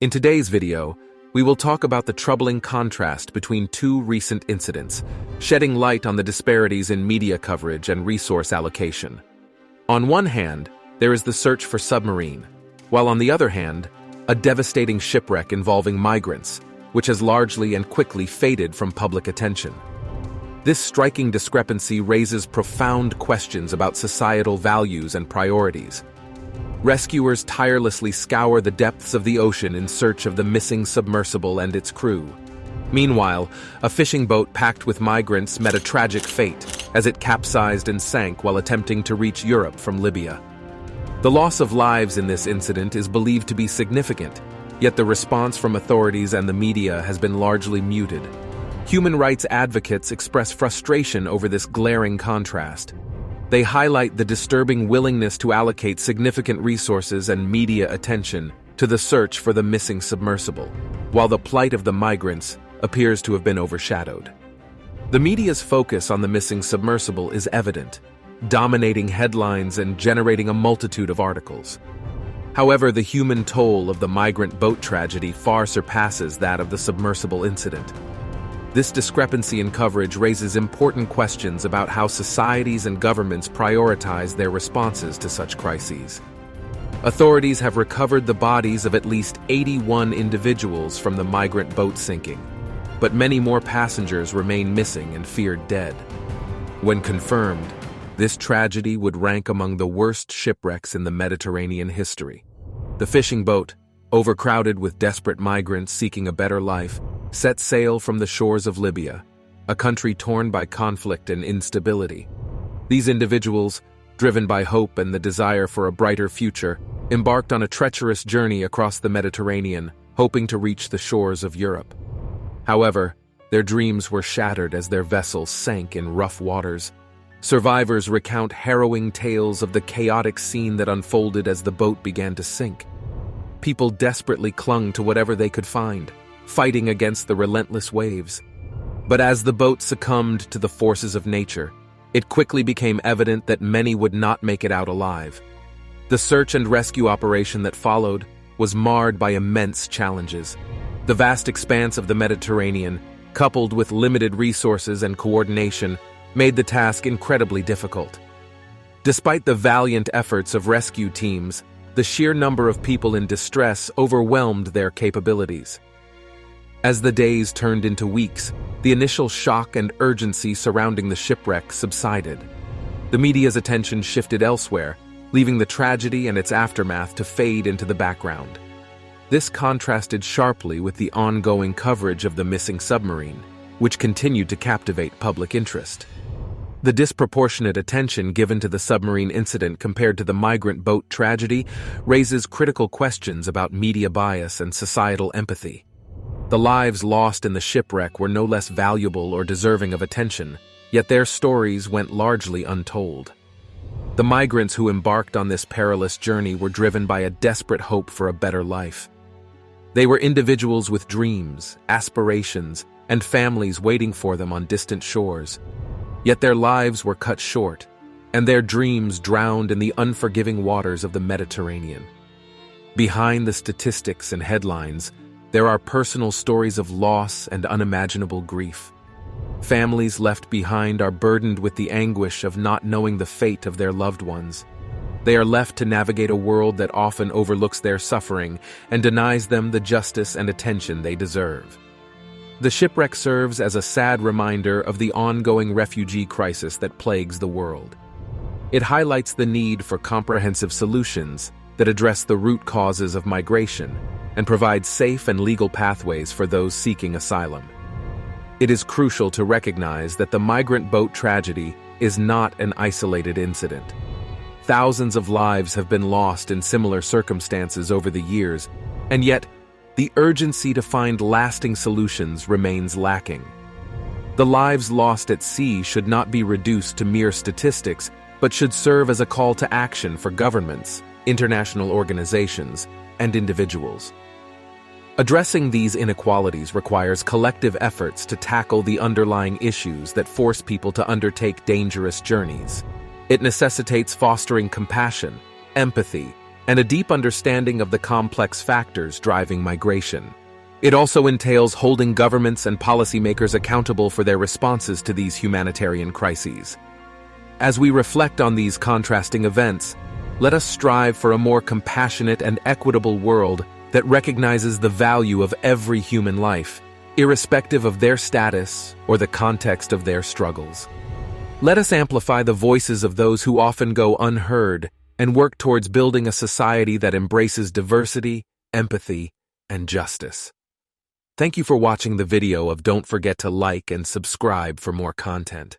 In today's video, we will talk about the troubling contrast between two recent incidents, shedding light on the disparities in media coverage and resource allocation. On one hand, there is the search for submarine, while on the other hand, a devastating shipwreck involving migrants, which has largely and quickly faded from public attention. This striking discrepancy raises profound questions about societal values and priorities. Rescuers tirelessly scour the depths of the ocean in search of the missing submersible and its crew. Meanwhile, a fishing boat packed with migrants met a tragic fate as it capsized and sank while attempting to reach Europe from Libya. The loss of lives in this incident is believed to be significant, yet the response from authorities and the media has been largely muted. Human rights advocates express frustration over this glaring contrast. They highlight the disturbing willingness to allocate significant resources and media attention to the search for the missing submersible, while the plight of the migrants appears to have been overshadowed. The media's focus on the missing submersible is evident, dominating headlines and generating a multitude of articles. However, the human toll of the migrant boat tragedy far surpasses that of the submersible incident. This discrepancy in coverage raises important questions about how societies and governments prioritize their responses to such crises. Authorities have recovered the bodies of at least 81 individuals from the migrant boat sinking, but many more passengers remain missing and feared dead. When confirmed, this tragedy would rank among the worst shipwrecks in the Mediterranean history. The fishing boat, overcrowded with desperate migrants seeking a better life, set sail from the shores of Libya, a country torn by conflict and instability. These individuals, driven by hope and the desire for a brighter future, embarked on a treacherous journey across the Mediterranean, hoping to reach the shores of Europe. However, their dreams were shattered as their vessel sank in rough waters. Survivors recount harrowing tales of the chaotic scene that unfolded as the boat began to sink. People desperately clung to whatever they could find, fighting against the relentless waves. But as the boat succumbed to the forces of nature, it quickly became evident that many would not make it out alive. The search and rescue operation that followed was marred by immense challenges. The vast expanse of the Mediterranean, coupled with limited resources and coordination, made the task incredibly difficult. Despite the valiant efforts of rescue teams, the sheer number of people in distress overwhelmed their capabilities. As the days turned into weeks, the initial shock and urgency surrounding the shipwreck subsided. The media's attention shifted elsewhere, leaving the tragedy and its aftermath to fade into the background. This contrasted sharply with the ongoing coverage of the missing submarine, which continued to captivate public interest. The disproportionate attention given to the submarine incident compared to the migrant boat tragedy raises critical questions about media bias and societal empathy. The lives lost in the shipwreck were no less valuable or deserving of attention, yet their stories went largely untold. The migrants who embarked on this perilous journey were driven by a desperate hope for a better life. They were individuals with dreams, aspirations, and families waiting for them on distant shores. Yet their lives were cut short, and their dreams drowned in the unforgiving waters of the Mediterranean. Behind the statistics and headlines, there are personal stories of loss and unimaginable grief. Families left behind are burdened with the anguish of not knowing the fate of their loved ones. They are left to navigate a world that often overlooks their suffering and denies them the justice and attention they deserve. The shipwreck serves as a sad reminder of the ongoing refugee crisis that plagues the world. It highlights the need for comprehensive solutions that address the root causes of migration and provide safe and legal pathways for those seeking asylum. It is crucial to recognize that the migrant boat tragedy is not an isolated incident. Thousands of lives have been lost in similar circumstances over the years, and yet the urgency to find lasting solutions remains lacking. The lives lost at sea should not be reduced to mere statistics, but should serve as a call to action for governments, international organizations, and individuals. Addressing these inequalities requires collective efforts to tackle the underlying issues that force people to undertake dangerous journeys. It necessitates fostering compassion, empathy, and a deep understanding of the complex factors driving migration. It also entails holding governments and policymakers accountable for their responses to these humanitarian crises. As we reflect on these contrasting events, let us strive for a more compassionate and equitable world that recognizes the value of every human life, irrespective of their status or the context of their struggles. Let us amplify the voices of those who often go unheard and work towards building a society that embraces diversity, empathy, and justice. Thank you for watching the video. Don't forget to like and subscribe for more content.